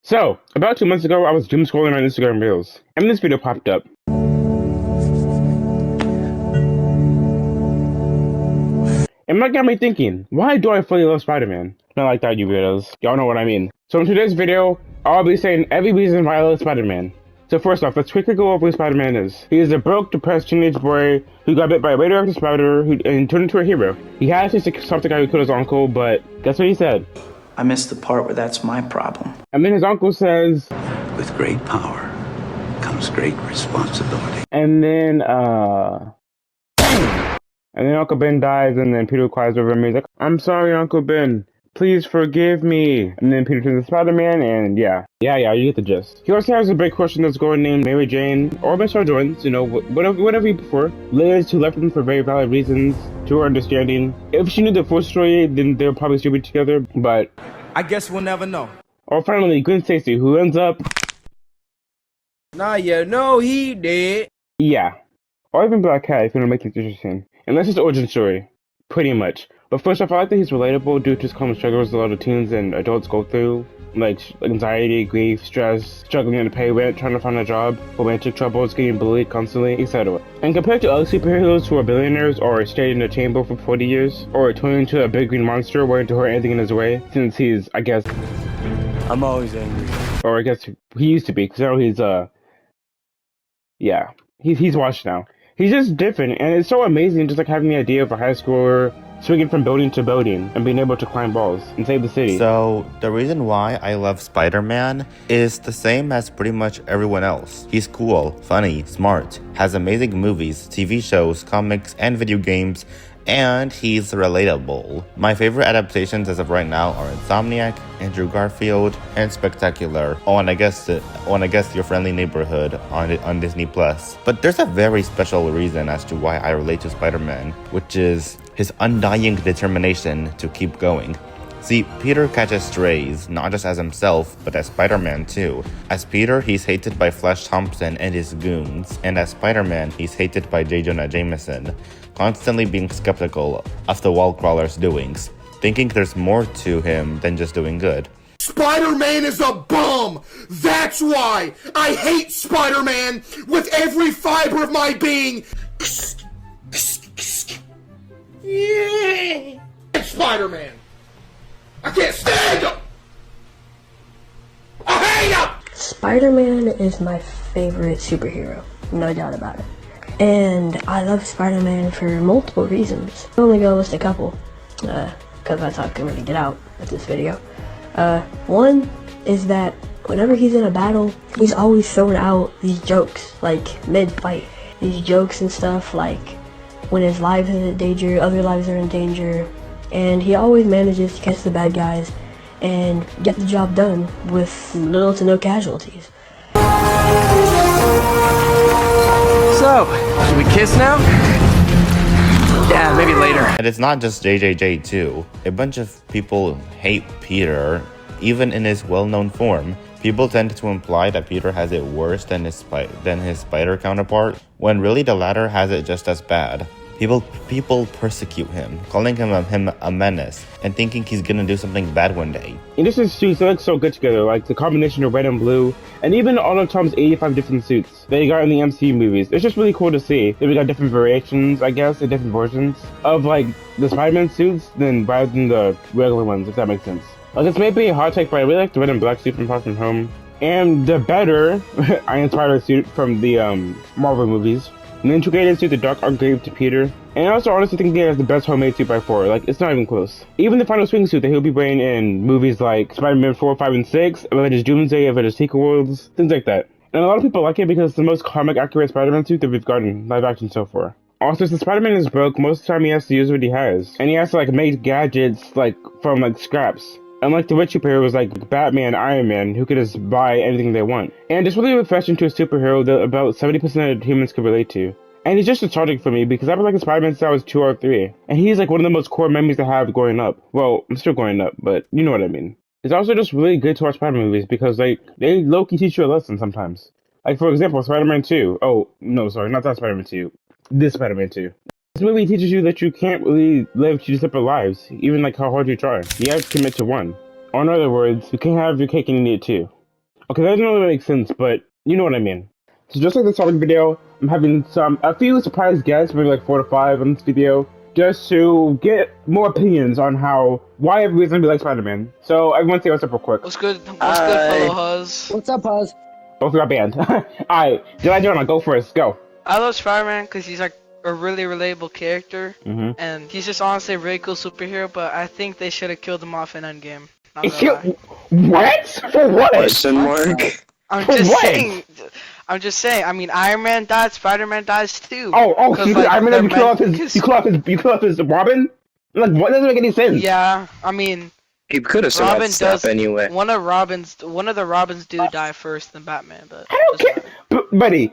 So, about 2 months ago, I was doom scrolling on Instagram Reels, and this video popped up. And that got me thinking, why do I fully love Spider-Man? Not like that, you weirdos. Y'all know what I mean. So in today's video, I'll be saying every reason why I love Spider-Man. So first off, let's quickly go over who Spider-Man is. He is a broke, depressed teenage boy who got bit by a radioactive spider and turned into a hero. He had to stop the guy who killed his uncle, but guess what he said? I missed the part where that's my problem. And then his uncle says, with great power comes great responsibility. And then Uncle Ben dies, and then Peter cries over him. He's like, I'm sorry, Uncle Ben. Please forgive me. And then Peter turns into Spider-Man, and yeah, you get the gist. He also has a big crush on this girl named Mary Jane, or Miss Jones, you know, whatever you prefer. Liz, who left him for very valid reasons, to her understanding. If she knew the full story, then they'll probably still be together, but I guess we'll never know. Or finally, Gwen Stacy, who ends up... Nah, yeah, no, he did. Yeah. Or even Black Cat, if you want to make things interesting. And that's his origin story. Pretty much. But first off, I like that he's relatable due to his common struggles a lot of teens and adults go through. Like anxiety, grief, stress, struggling to pay rent, trying to find a job, romantic troubles, getting bullied constantly, etc. And compared to other superheroes who are billionaires or stayed in a chamber for 40 years, or turned into a big green monster willing to hurt anything in his way, since he's, I guess... I'm always angry. Or I guess he used to be, because now he's, yeah. He's washed now. He's just different, and it's so amazing just like having the idea of a high schooler swinging from building to building and being able to climb walls and save the city. So, the reason why I love Spider-Man is the same as pretty much everyone else. He's cool, funny, smart, has amazing movies, TV shows, comics, and video games, and he's relatable. My favorite adaptations as of right now are Insomniac, Andrew Garfield, and Spectacular. And I guess Your Friendly Neighborhood on Disney+. But there's a very special reason as to why I relate to Spider-Man, which is his undying determination to keep going. See, Peter catches strays, not just as himself, but as Spider-Man too. As Peter, he's hated by Flash Thompson and his goons, and as Spider-Man, he's hated by J. Jonah Jameson, constantly being skeptical of the wall crawler's doings, thinking there's more to him than just doing good. Spider-Man is a bum! That's why I hate Spider-Man with every fiber of my being! Yeah. Spider-Man! I can't stand him! I hate him! Spider-Man is my favorite superhero, no doubt about it. And I love Spider-Man for multiple reasons. I'm only gonna list a couple, because that's how I can really get out with this video. One is that whenever he's in a battle, he's always throwing out these jokes, like mid-fight. These jokes and stuff, like when his life is in danger, other lives are in danger, and he always manages to catch the bad guys and get the job done with little to no casualties. So, should we kiss now? Yeah, maybe later. And it's not just JJJ too. A bunch of people hate Peter, even in his well-known form. People tend to imply that Peter has it worse than his spider counterpart, when really the latter has it just as bad. People persecute him, calling him a menace, and thinking he's gonna do something bad one day. And this is suits, they look so good together, like the combination of red and blue, and even all of Tom's 85 different suits that he got in the MCU movies. It's just really cool to see that we got different variations, I guess, and different versions of like the Spider-Man suits rather than the regular ones, if that makes sense. Like, it's maybe a hot take, but I really like the red and black suit from Far From Home, and the better Iron Spider suit from the Marvel movies. An integrated suit the Dark Arc gave to Peter, and I also honestly think he has the best homemade suit by far. Like, it's not even close. Even the final swing suit that he'll be wearing in movies like Spider-Man 4, 5, and 6, Avengers Doomsday, Avengers sequels, things like that. And a lot of people like it because it's the most comic accurate Spider-Man suit that we've gotten live action so far. Also, since Spider-Man is broke, most of the time he has to use what he has, and he has to like make gadgets like from like scraps. Unlike the rich superheroes like Batman, Iron Man, who could just buy anything they want. And it's really refreshing to a superhero that about 70% of humans can relate to. And he's just nostalgic for me because I was like a Spider-Man since I was 2 or 3. And he's like one of the most core memories I have growing up. Well, I'm still growing up, but you know what I mean. It's also just really good to watch Spider-Man movies because like they low-key teach you a lesson sometimes. Like for example, Spider-Man 2. Oh, no, sorry, not that Spider-Man 2. This Spider-Man 2. This movie teaches you that you can't really live two separate lives, even like how hard you try. You have to commit to one. Or in other words, you can't have your cake and eat it too. Okay, that doesn't really make sense, but you know what I mean. So just like the topic video, I'm having a few surprise guests, maybe like 4 to 5 on this video, just to get more opinions on why everybody's gonna be like Spider-Man. So everyone say what's up real quick. What's good? What's good, fellow Huzz? What's up, Huzz? Both got banned. Alright, July Jonah, go first, go. I love Spider-Man because he's like a really relatable character, and he's just honestly a really cool superhero. But I think they should have killed him off in Endgame. Not gonna lie. What? For what? Question mark? I'm For just what? saying. I'm just saying. I mean, Iron Man died, Spider-Man dies too. Oh, Cause, you like, I mean, they're you kill off meant- his Robin? Like, what doesn't make any sense? Yeah, I mean, He could have Robin survived does. anyway. One of the Robins do die first than Batman, but I don't care. Buddy,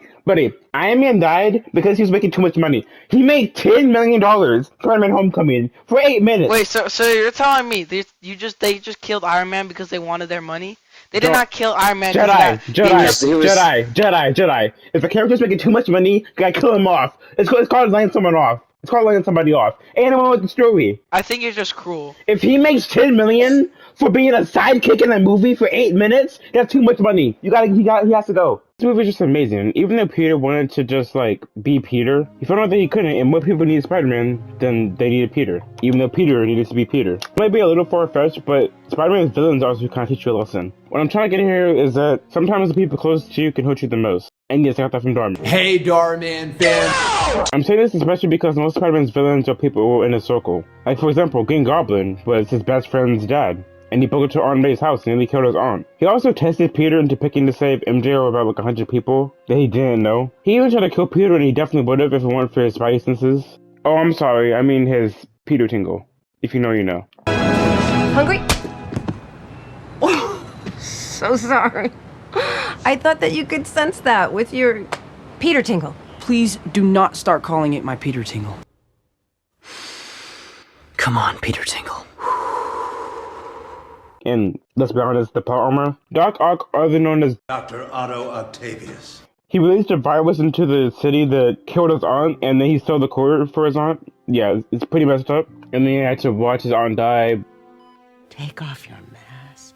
Iron Man died because he was making too much money. He made $10 million Spider-Man Homecoming for 8 minutes. Wait, so you're telling me they just killed Iron Man because they wanted their money? They did not kill Iron Man. Jedi. was- If a character's making too much money, you gotta kill him off. It's called laying someone off. It's called laying somebody off. Anyone with the story. I think you're just cruel. If he makes $10 million for being a sidekick in a movie for 8 minutes, that's too much money. He has to go. This movie is just amazing. Even though Peter wanted to just like be Peter, he found out that he couldn't, and more people needed Spider-Man than they needed Peter. Even though Peter needed to be Peter. It might be a little far-fetched, but Spider-Man's villains also kind of teach you a lesson. What I'm trying to get here is that sometimes the people closest to you can hurt you the most. And yes, I got that from Darman. Hey, Darman fans. I'm saying this especially because most Spider-Man's villains are people in a circle. Like, for example, Green Goblin was his best friend's dad, and he broke into Aunt May's house and nearly killed his aunt. He also tested Peter into picking to save MJ or about like 100 people that he didn't know. He even tried to kill Peter, and he definitely would have if it weren't for his spidey senses. Oh, I'm sorry, I mean his Peter tingle. If you know, you know. Hungry? So sorry. I thought that you could sense that with your Peter tingle. Please do not start calling it my Peter Tingle. Come on, Peter Tingle. And let's be honest, the plot armor. Doc Ock, otherwise known as Dr. Otto Octavius. he released a virus into the city that killed his aunt, and then he stole the core for his aunt. Yeah, it's pretty messed up. And then he had to watch his aunt die. Take off your mask.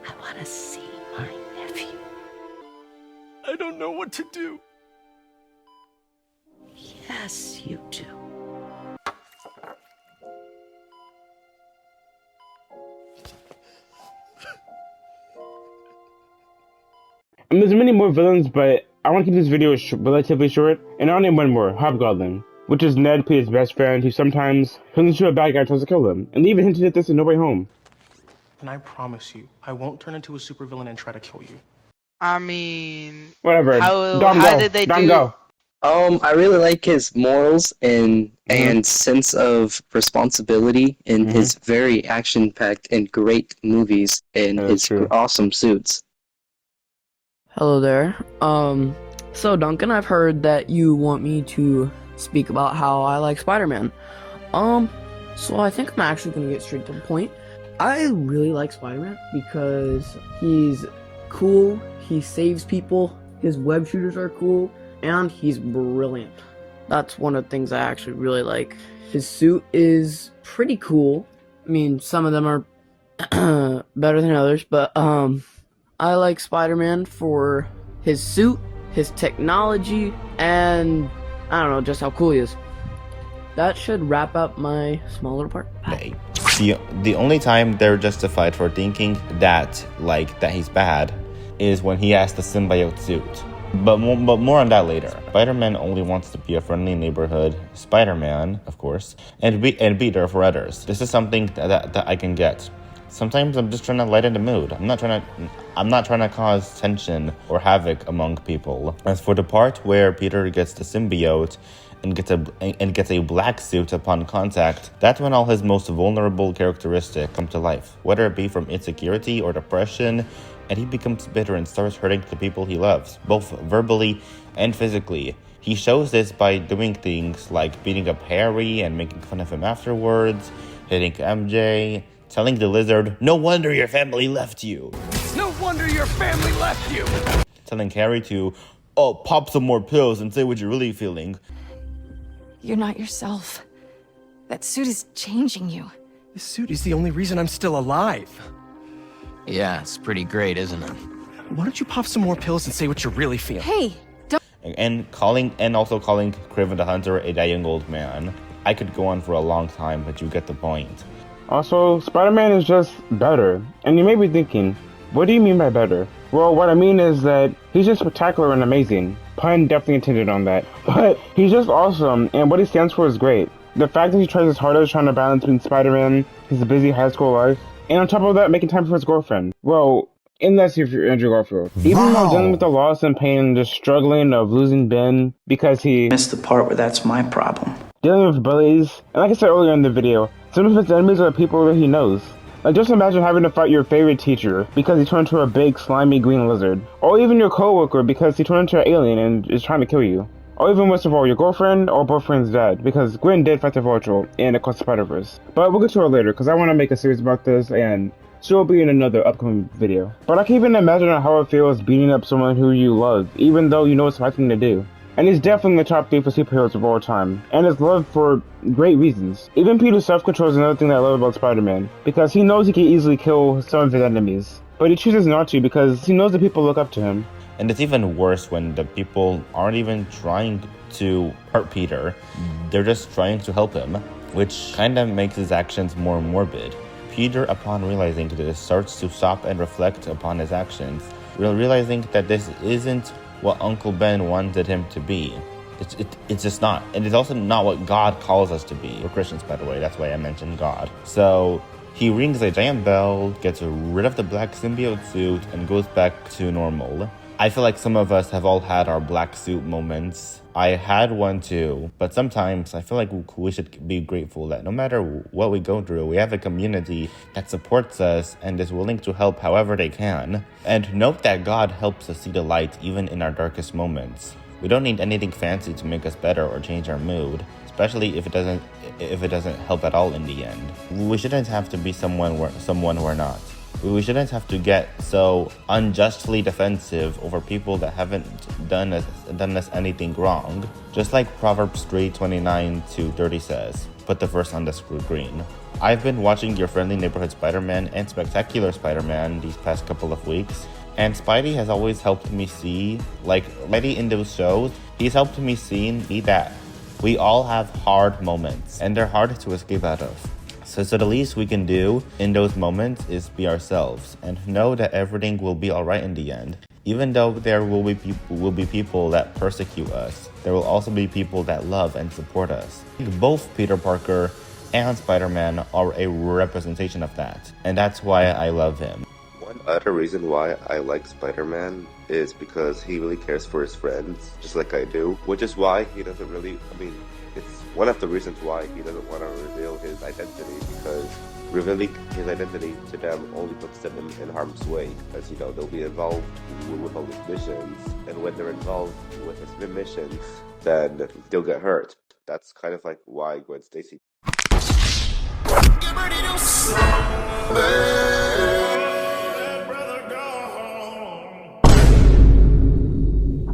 I want to see my nephew. I don't know what to do. Yes, you do. And there's many more villains, but I want to keep this video relatively short. And I'll name one more, Hobgoblin, which is Ned, Peter's best friend, who sometimes turns into a bad guy and tries to kill him. And they even hinted at this in No Way Home. And I promise you, I won't turn into a supervillain and try to kill you. I mean, Whatever. how did they do? Go. I really like his morals and sense of responsibility in his very action-packed and great movies and his awesome suits. Hello there. So Duncan, I've heard that you want me to speak about how I like Spider-Man. So I think I'm actually gonna get straight to the point. I really like Spider-Man because he's cool, he saves people, his web shooters are cool, and he's brilliant. That's one of the things I actually really like. His suit is pretty cool. I mean, some of them are better than others, but I like Spider-Man for his suit, his technology, and I don't know, just how cool he is. That should wrap up my small little part. Bye. The only time they're justified for thinking that he's bad is when he has the symbiote suit. But more on that later. Spider-Man only wants to be a friendly neighborhood Spider-Man, of course, and be there for others. This is something that I can get. Sometimes I'm just trying to lighten the mood. I'm not trying to cause tension or havoc among people. As for the part where Peter gets the symbiote and gets a black suit upon contact, that's when all his most vulnerable characteristics come to life, whether it be from insecurity or depression, and he becomes bitter and starts hurting the people he loves, both verbally and physically. He shows this by doing things like beating up Harry and making fun of him afterwards, hitting MJ, telling the Lizard, "No wonder your family left you." No wonder your family left you. Telling Harry to, "Oh, pop some more pills and say what you're really feeling." You're not yourself. That suit is changing you. This suit is the only reason I'm still alive. Yeah, it's pretty great, isn't it? Why don't you pop some more pills and say what you really feel? Hey, don't. And also calling Craven the Hunter a dying old man. I could go on for a long time, but you get the point. Also, Spider-Man is just better. And you may be thinking, what do you mean by better? Well, what I mean is that he's just spectacular and amazing. Pun definitely intended on that. But he's just awesome, and what he stands for is great. The fact that he tries his hardest trying to balance between Spider-Man, his busy high school life, and on top of that, making time for his girlfriend. Well, unless you're Andrew Garfield. Even though dealing with the loss and pain and just struggling of losing Ben because he missed the part where that's my problem. Dealing with bullies, and like I said earlier in the video, some of his enemies are the people that he knows. Like, just imagine having to fight your favorite teacher because he turned into a big slimy green lizard. Or even your coworker because he turned into an alien and is trying to kill you. Or even worst of all, your girlfriend or boyfriend's dad, because Gwen did fight the Vulture in Across the Spider-Verse. But we'll get to her later, because I want to make a series about this, and she'll be in another upcoming video. But I can even imagine how it feels beating up someone who you love, even though you know it's the right thing to do. And he's definitely in the top 3 for superheroes of all time, and is loved for great reasons. Even Peter's self-control is another thing that I love about Spider-Man, because he knows he can easily kill some of his enemies, but he chooses not to because he knows that people look up to him. And it's even worse when the people aren't even trying to hurt Peter, they're just trying to help him, which kinda makes his actions more morbid. Peter, upon realizing this, starts to stop and reflect upon his actions, realizing that this isn't what Uncle Ben wanted him to be. It's just not. And it's also not what God calls us to be. We're Christians, by the way, that's why I mentioned God. So he rings a giant bell, gets rid of the black symbiote suit, and goes back to normal. I feel like some of us have all had our black suit moments. I had one too, but sometimes I feel like we should be grateful that no matter what we go through, we have a community that supports us and is willing to help however they can. And note that God helps us see the light even in our darkest moments. We don't need anything fancy to make us better or change our mood, especially if it doesn't help at all in the end. We shouldn't have to be someone we're not. We shouldn't have to get so unjustly defensive over people that haven't done us anything wrong. Just like Proverbs 3:29-30 says, put the verse on the screen. I've been watching Your Friendly Neighborhood Spider-Man and Spectacular Spider-Man these past couple of weeks, and Spidey has always helped me see, like Spidey in those shows, he's helped me see that we all have hard moments, and they're hard to escape out of. So the least we can do in those moments is be ourselves and know that everything will be alright in the end. Even though there will be people that persecute us, there will also be people that love and support us. Both Peter Parker and Spider-Man are a representation of that, and that's why I love him. One other reason why I like Spider-Man is because he really cares for his friends, just like I do, which is why he doesn't really, it's one of the reasons why he doesn't want to reveal his identity, because revealing his identity to them only puts them in harm's way, as you know, they'll be involved with all his missions, and when they're involved with his missions, then they'll get hurt. That's kind of like why Gwen Stacy.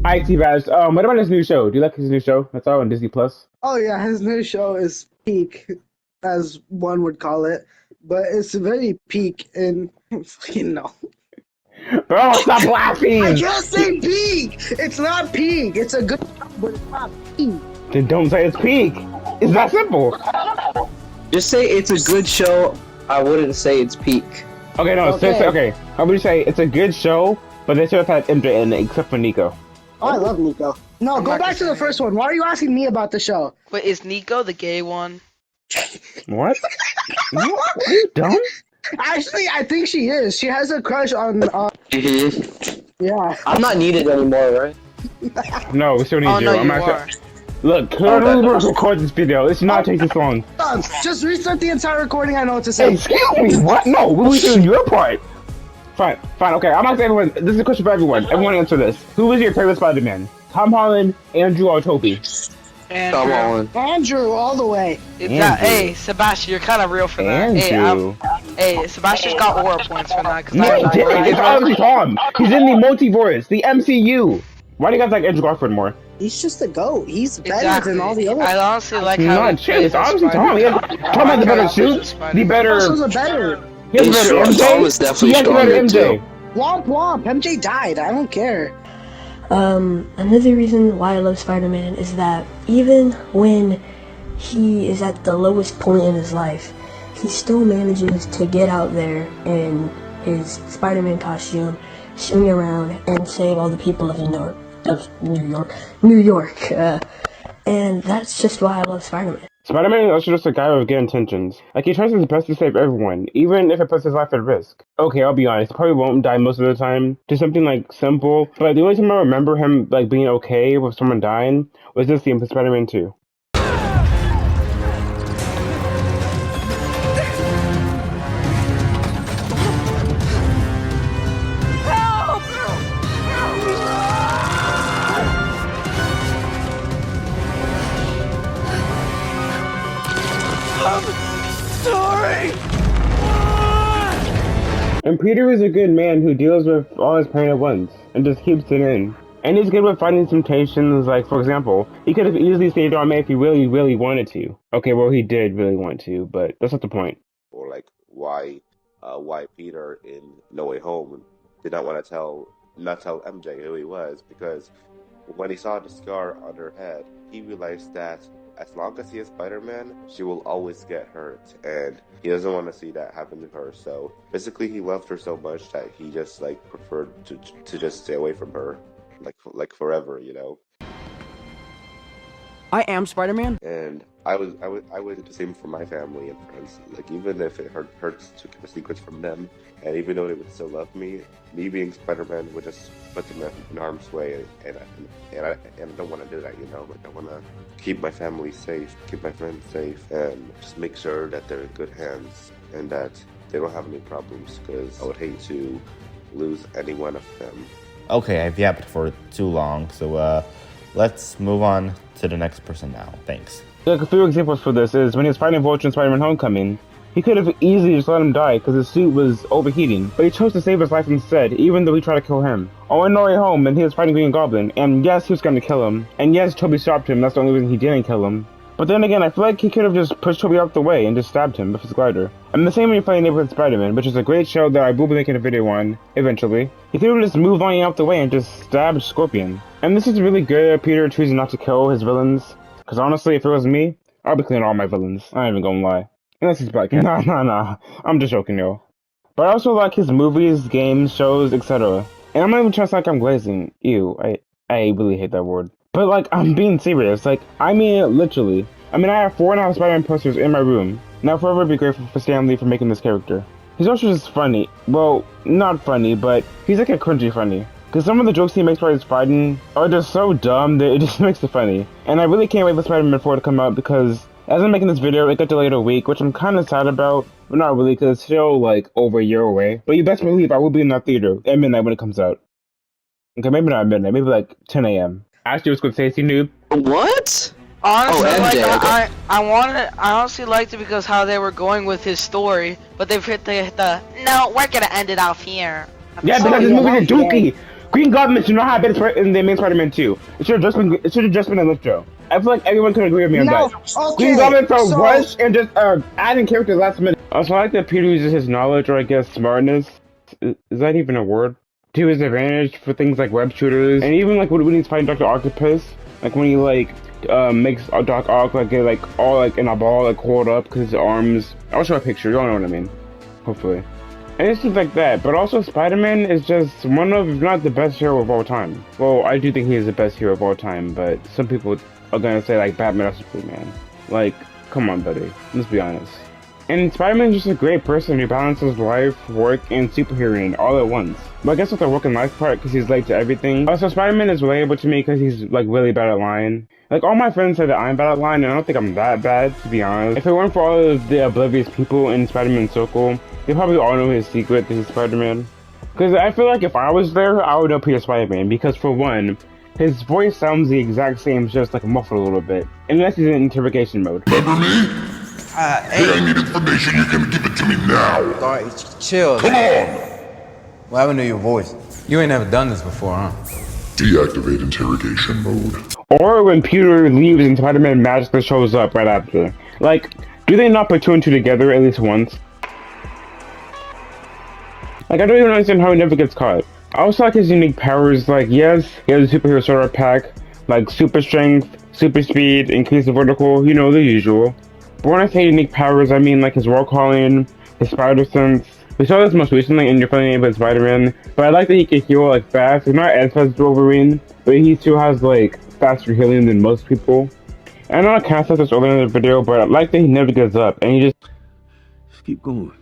Alright, T-Bash, what about his new show? Do you like his new show? That's all on Disney Plus. Oh yeah, his new show is peak, as one would call it, but it's very peak in fucking no. Bro, stop laughing! I can't say peak. It's not peak. It's a good show, but it's not peak. Then don't say it's peak. It's that simple. Just say it's a good show. I wouldn't say it's peak. Okay, no, okay. How would you say it's a good show, but they should have had MJ in it, except for Nico. Oh, I love Nico. No, go back to the first one. Why are you asking me about the show? Wait, is Nico the gay one? What? What? Are you dumb? Actually, I think she is. She has a crush on. Yeah. I'm not needed anymore, right? No, we still need you. No, I'm actually. Look, let's record this video. This should not take this long. Just restart the entire recording. I know what to say. Excuse me. What? No, we're doing your part. Fine, okay. I'm asking everyone. This is a question for everyone. Everyone answer this. Who was your favorite Spider-Man? Tom Holland, Andrew, or Tobey? Tom Holland. Andrew, all the way. Hey, Sebastian, you're kind of real for that. Andrew. Hey, Sebastian's got aura points for that. No, he didn't. It's obviously Tom. He's in the multiverse, the MCU. Why do you guys like Andrew Garfield more? He's just a GOAT. He's better than all the others. I honestly like how. Not true. It's obviously Tom. Tom has the better suits. The better. He has better MJ? Tom is definitely he has better stronger MJ. too. Womp womp. MJ died. I don't care. Another reason why I love Spider-Man is that even when he is at the lowest point in his life, he still manages to get out there in his Spider-Man costume, swing around, and save all the people of New York. And that's just why I love Spider-Man. Spider-Man is also just a guy with good intentions. Like, he tries his best to save everyone, even if it puts his life at risk. Okay, I'll be honest, he probably won't die most of the time. Just something, like, simple. But the only time I remember him, like, being okay with someone dying was this scene from Spider-Man 2. Sorry! And Peter is a good man who deals with all his pain at once, and just keeps it in. And he's good with finding temptations, like, for example, he could have easily saved Aunt May if he really, really wanted to. Okay, well, he did really want to, but that's not the point. Or, like, why Peter in No Way Home did not want to not tell MJ who he was, because when he saw the scar on her head, he realized that as long as he is Spider-Man, she will always get hurt, and he doesn't want to see that happen to her. So basically, he loved her so much that he just like preferred to just stay away from her, like forever, you know. I am Spider-Man, and I would do the same for my family and friends. Like, even if it hurts to keep a secret from them, and even though they would still love me being Spider-Man would just put them in harm's way, and I don't want to do that, you know. Like, I want to keep my family safe, keep my friends safe, and just make sure that they're in good hands and that they don't have any problems, because I would hate to lose any one of them. Okay, I've yapped for too long, so let's move on to the next person now. Thanks. Like, a few examples for this is when he was fighting Vulture in Spider-Man Homecoming. He could have easily just let him die because his suit was overheating, but he chose to save his life instead, even though he tried to kill him. Oh, in No Way Home, and he was fighting Green Goblin, and yes, he was going to kill him, and yes, Toby stopped him, that's the only reason he didn't kill him. But then again, I feel like he could have just pushed Toby out the way and just stabbed him with his glider. And the same when you're fighting Neighborhood Spider-Man, which is a great show that I will be making a video on, eventually. He could have just moved on out the way and just stabbed Scorpion. And this is really good at Peter choosing not to kill his villains, because honestly, if it was me, I'd be killing all my villains. I ain't even gonna lie. Unless he's black. Nah. I'm just joking, yo. But I also like his movies, games, shows, etc. And I'm not even trying to sound like I'm glazing. Ew, I really hate that word. But, like, I'm being serious. Like, I mean it literally. I mean, I have 4.5 Spider-Man posters in my room. And I'll forever be grateful for Stan Lee for making this character. He's also just funny. Well, not funny, but he's like a cringy funny. Because some of the jokes he makes while he's fighting are just so dumb that it just makes it funny. And I really can't wait for Spider-Man 4 to come out, because as I'm making this video, it got delayed a week, which I'm kind of sad about. But not really, because it's still, like, over a year away. But you best believe I will be in that theater at midnight when it comes out. Okay, maybe not at midnight, maybe like 10 a.m. Actually, I was going to say, see, noob. What? Honestly, MJ, I honestly liked it because how they were going with his story, but they've hit the no, we're gonna end it off here. Yeah, because this movie is dookie. Green Goblin should not have been in the main Spider-Man 2. It should have just been Electro. I feel like everyone could agree with me on that. Okay, Green Goblin felt rushed and just adding characters last minute. Also, I like that Peter uses his knowledge, or I guess smartness. Is that even a word? To his advantage for things like web shooters, and even like when he's fighting Dr. Octopus, like when he like makes Doc Ock like get like all like in a ball like coiled up because his arms. I'll show a picture. You all know what I mean. Hopefully. And it's just like that. But also, Spider-Man is just one of, if not the best hero of all time. Well, I do think he is the best hero of all time, but some people are gonna say like Batman or Superman. Like, come on, buddy. Let's be honest. And Spider-Man is just a great person who balances life, work, and superheroing all at once. But I guess with the work and life part, because he's late to everything. Also, Spider-Man is relatable to me because he's like really bad at lying. Like, all my friends say that I'm bad at lying, and I don't think I'm that bad, to be honest. If it weren't for all of the oblivious people in Spider-Man's circle, they probably all know his secret that he's Spider-Man. Because I feel like if I was there, I would know Peter Spider-Man. Because for one, his voice sounds the exact same, just like muffled a little bit. Unless he's in interrogation mode. Remember me? Hey, I need information, you can give it to me now. Alright, chill. Come on! What happened to your voice? You ain't never done this before, huh? Deactivate interrogation mode. Or when Peter leaves and Spider-Man magically shows up right after. Like, do they not put two and two together at least once? Like, I don't even understand how he never gets caught. I also like his unique powers. Like, yes, he has a superhero starter pack, like super strength, super speed, increase the vertical, you know, the usual. But when I say unique powers, I mean like his wall calling, his spider sense. We saw this most recently in Your Funny Neighborhood Spider-Man, but I like that he can heal like fast. He's not as fast as Wolverine, but he still has like faster healing than most people. And I know I kind of said this earlier in the video, but I like that he never gives up, and he just keep going.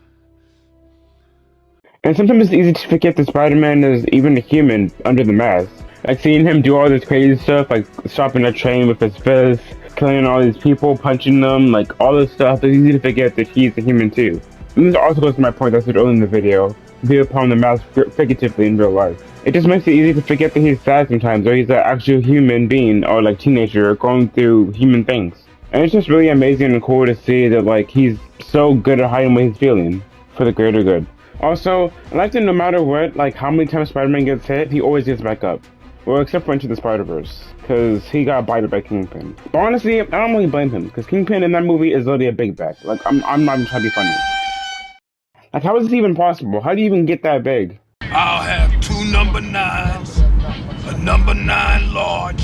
And sometimes it's easy to forget that Spider-Man is even a human under the mask. Like seeing him do all this crazy stuff, like stopping a train with his fist, killing all these people, punching them, like all this stuff, it's easy to forget that he's a human too. And this also goes to my point I said earlier in the video, view upon the mask figuratively in real life. It just makes it easy to forget that he's sad sometimes, or he's an actual human being, or like teenager, going through human things. And it's just really amazing and cool to see that like he's so good at hiding what he's feeling, for the greater good. Also, I like that no matter what, like how many times Spider-Man gets hit, he always gets back up. Well, except for Into the Spider-Verse, because he got bited by Kingpin. But honestly, I don't really blame him, because Kingpin in that movie is literally a big bag. Like, I'm not even trying to be funny. Like, how is this even possible? How do you even get that big? I'll have 2 number 9s, a number 9 large,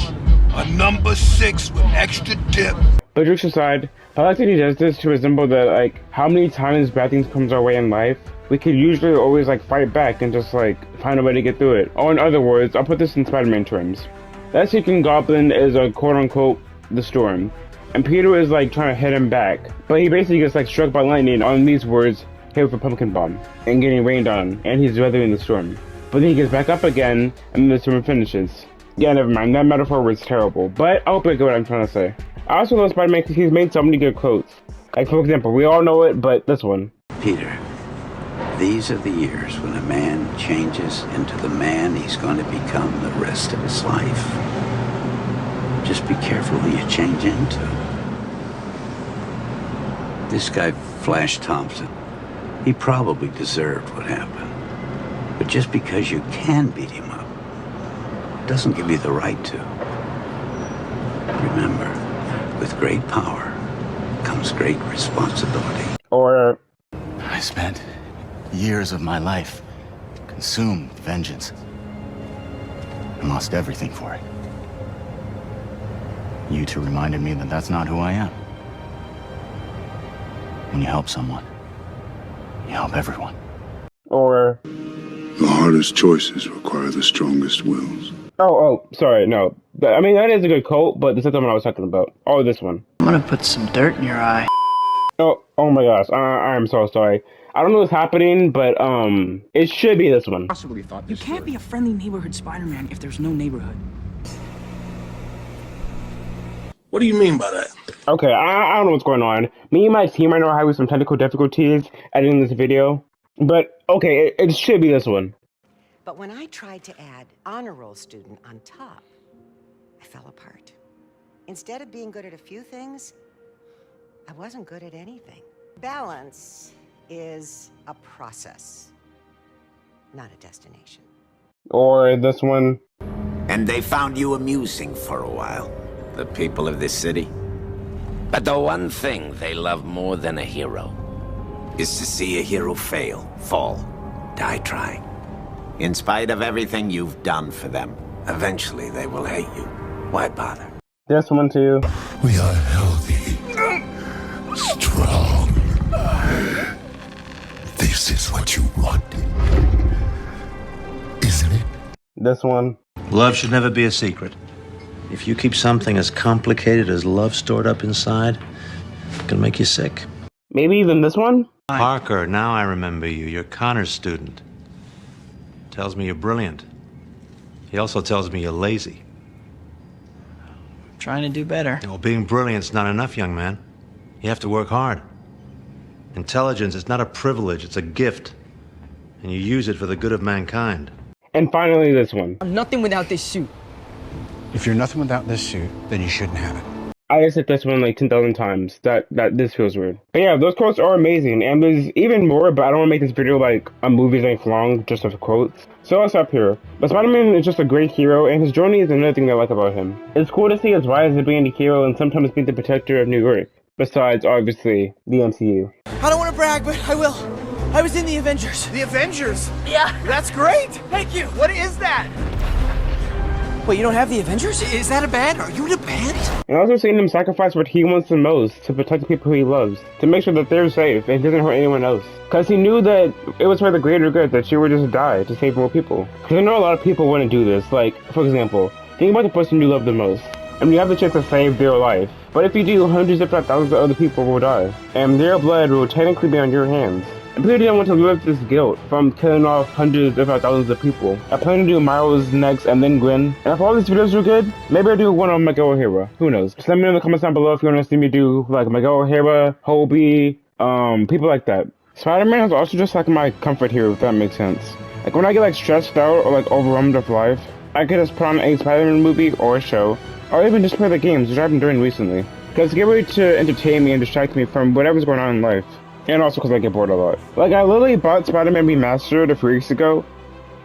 a number 6 with extra dip. But jokes aside, I like that he does this to resemble that, like, how many times bad things comes our way in life, we could usually always, like, fight back and just, like, find a way to get through it. Or in other words, I'll put this in Spider-Man terms. That Seeking Goblin is a quote-unquote the Storm, and Peter is, like, trying to hit him back, but he basically gets, like, struck by lightning on these words, hit with a pumpkin bomb, and getting rained on, and he's weathering the storm. But then he gets back up again, and then the storm finishes. Yeah, never mind, that metaphor was terrible, but I hope you get what I'm trying to say. I also love Spider-Man because he's made so many good quotes. Like, for example, we all know it, but this one. Peter, these are the years when a man changes into the man he's going to become the rest of his life. Just be careful who you change into. This guy, Flash Thompson, he probably deserved what happened. But just because you can beat him up doesn't give you the right to. Remember, with great power comes great responsibility. Or I spent years of my life consumed with vengeance and lost everything for it. You two reminded me that that's not who I am. When you help someone, you help everyone. Or the hardest choices require the strongest wills. Oh, sorry, no. I mean, that is a good quote, but this is the one I was talking about. Oh, this one. I'm gonna put some dirt in your eye. Oh my gosh, I'm so sorry. I don't know what's happening, but it should be this one. Possibly thought you can't be a friendly neighborhood Spider-Man if there's no neighborhood. What do you mean by that? Okay, I don't know what's going on. Me and my team right now are having some technical difficulties editing this video, but okay, it should be this one. But when I tried to add honor roll student on top, I fell apart. Instead of being good at a few things, I wasn't good at anything. Balance is a process, not a destination. Or this one. And they found you amusing for a while, the people of this city. But the one thing they love more than a hero is to see a hero fail, fall, die trying. In spite of everything you've done for them, eventually they will hate you. Why bother? This one too. We are healthy, strong. This is what you wanted, isn't it? This one. Love should never be a secret. If you keep something as complicated as love stored up inside, it can make you sick. Maybe even this one? Parker, now I remember you. You're Connor's student. Tells me you're brilliant. He also tells me you're lazy. Trying to do better. Well, being brilliant's not enough, young man. You have to work hard. Intelligence is not a privilege, it's a gift. And you use it for the good of mankind. And finally this one. I'm nothing without this suit. If you're nothing without this suit, then you shouldn't have it. I just said this one like 10,000 times. That this feels weird. But yeah, those quotes are amazing, and there's even more, but I don't want to make this video like a movie's length long just of quotes. So I'll stop here. But Spider-Man is just a great hero, and his journey is another thing that I like about him. It's cool to see his rise as being a hero and sometimes being the protector of New York. Besides, obviously, the MCU. I don't want to brag, but I will. I was in the Avengers. The Avengers? Yeah. That's great. Thank you. What is that? Wait, you don't have the Avengers? Is that a band? Are you in a band? And also seeing him sacrifice what he wants the most to protect the people he loves, to make sure that they're safe and doesn't hurt anyone else. Because he knew that it was for the greater good that she would just die to save more people. Because I know a lot of people wouldn't do this. Like, for example, think about the person you love the most, and you have the chance to save their life. But if you do, hundreds if not thousands of other people will die, and their blood will technically be on your hands. I really didn't want to live this guilt from killing off hundreds if not thousands of people. I plan to do Miles next and then Gwen. And if all these videos are good, maybe I'll do one on Miguel O'Hara. Who knows? Just let me know in the comments down below if you want to see me do like Miguel O'Hara, Hobie, people like that. Spider-Man is also just like my comfort hero, if that makes sense. Like when I get like stressed out or like overwhelmed with life, I could just put on a Spider-Man movie or a show, or even just play the games, which I've been doing recently. Because get ready to entertain me and distract me from whatever's going on in life. And also because I get bored a lot. Like, I literally bought Spider-Man Remastered a few weeks ago,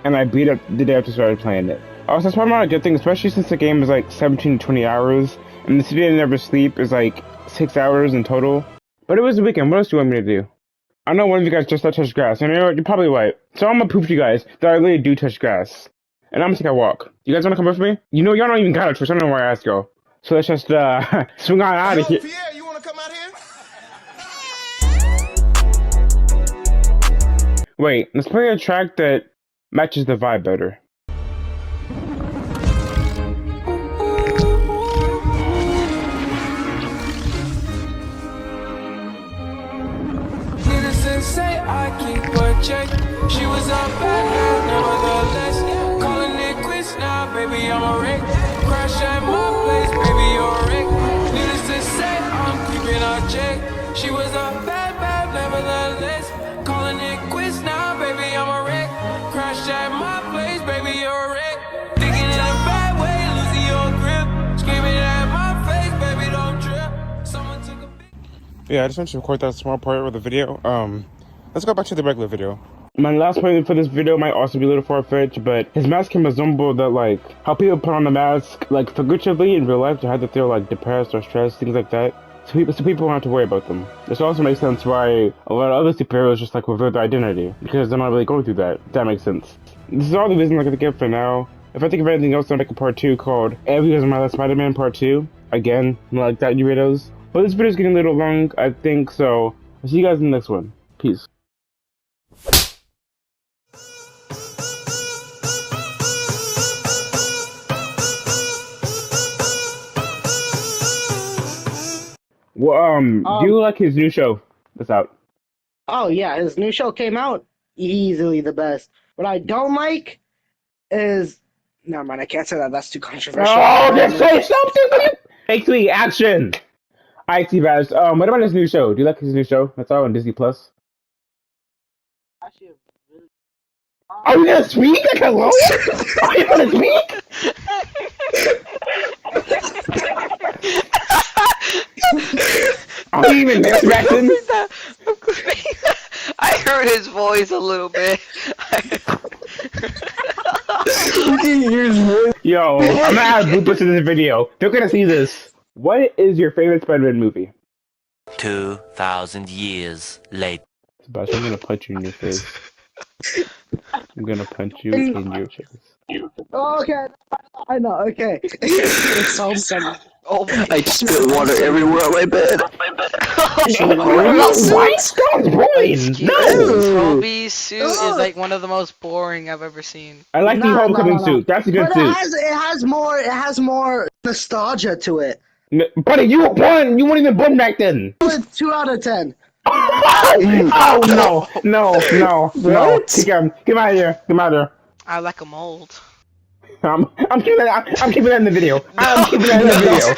and I beat it the day after I started playing it. Also, that's probably not a good thing, especially since the game is like 17 to 20 hours, and the city I never sleep is like 6 hours in total. But it was the weekend, what else do you want me to do? I know one of you guys just touched grass, and you know what, you're probably right. So I'm gonna prove to you guys that I really do touch grass. And I'm gonna take a walk. You guys wanna come with me? You know, y'all don't even got a choice, I don't know why I asked y'all. So let's just, swing on out of here. Pierre, you wanna come out here? Wait, let's play a track that matches the vibe better. Say I keep a check. She was a bad nevertheless. Calling it quits now, baby, I'm a wreck. Crash at my place, baby, you're a wreck. Needless to say, I'm keeping a check. She was a bad nevertheless. Calling it quits now, baby, I'm a wreck. Crash at my place, baby, you're a wreck. Thinking in a bad way, losing your grip. Screaming at my face, baby, don't trip. Someone took a Yeah, I just wanted to record that small part of the video. Let's go back to the regular video. My last point for this video might also be a little far-fetched, but his mask can resemble that, like, how people put on the mask, like, figuratively in real life to hide that they're, like, depressed or stressed, things like that. So people don't have to worry about them. This also makes sense why a lot of other superheroes just, like, reveal their identity, because they're not really going through that, if that makes sense. This is all the reasons I'm gonna give for now. If I think of anything else, I'll make a part 2 called Every Year's My Last Spider-Man Part 2. Again, like that, you Weirdos. But this video's getting a little long, I think, so I'll see you guys in the next one. Peace. Well, do you like his new show that's out? Oh yeah, his new show came out. Easily the best. What I don't like is... Never mind, I can't say that. That's too controversial. Oh, just say something! Actually, action! Alright, T-Bash, what about his new show? Do you like his new show? That's out on Disney+. Are you gonna speak like a lawyer? Are you gonna speak? Are you even expecting? I heard his voice a little bit. Yo, I'm gonna add bloopers to this video. They're gonna see this. What is your favorite Spider-Man movie? 2,000 years later. Sebastian, I'm gonna punch you in your face. I'm gonna punch you in your face. Okay, I know, okay. It sounds funny. Oh my I spit water everywhere on my bed. Toby's suit is like one of the most boring I've ever seen. I like the homecoming suit. That's a good but suit. It has more nostalgia to it. Buddy, you won! You weren't even born back then! 2 out of 10. Oh no! Get him out of here! Get him out of here! I like a mold. I'm keeping that in the video. I'm keeping that in the video.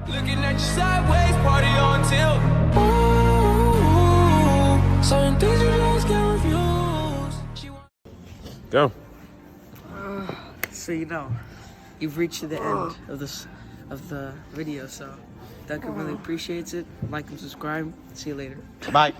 Looking at you sideways, party on tilt. Ooh, certain things you just get refused. Go. So you know, you've reached the end of the video. So Duncan really appreciates it. Like and subscribe. See you later. Bye.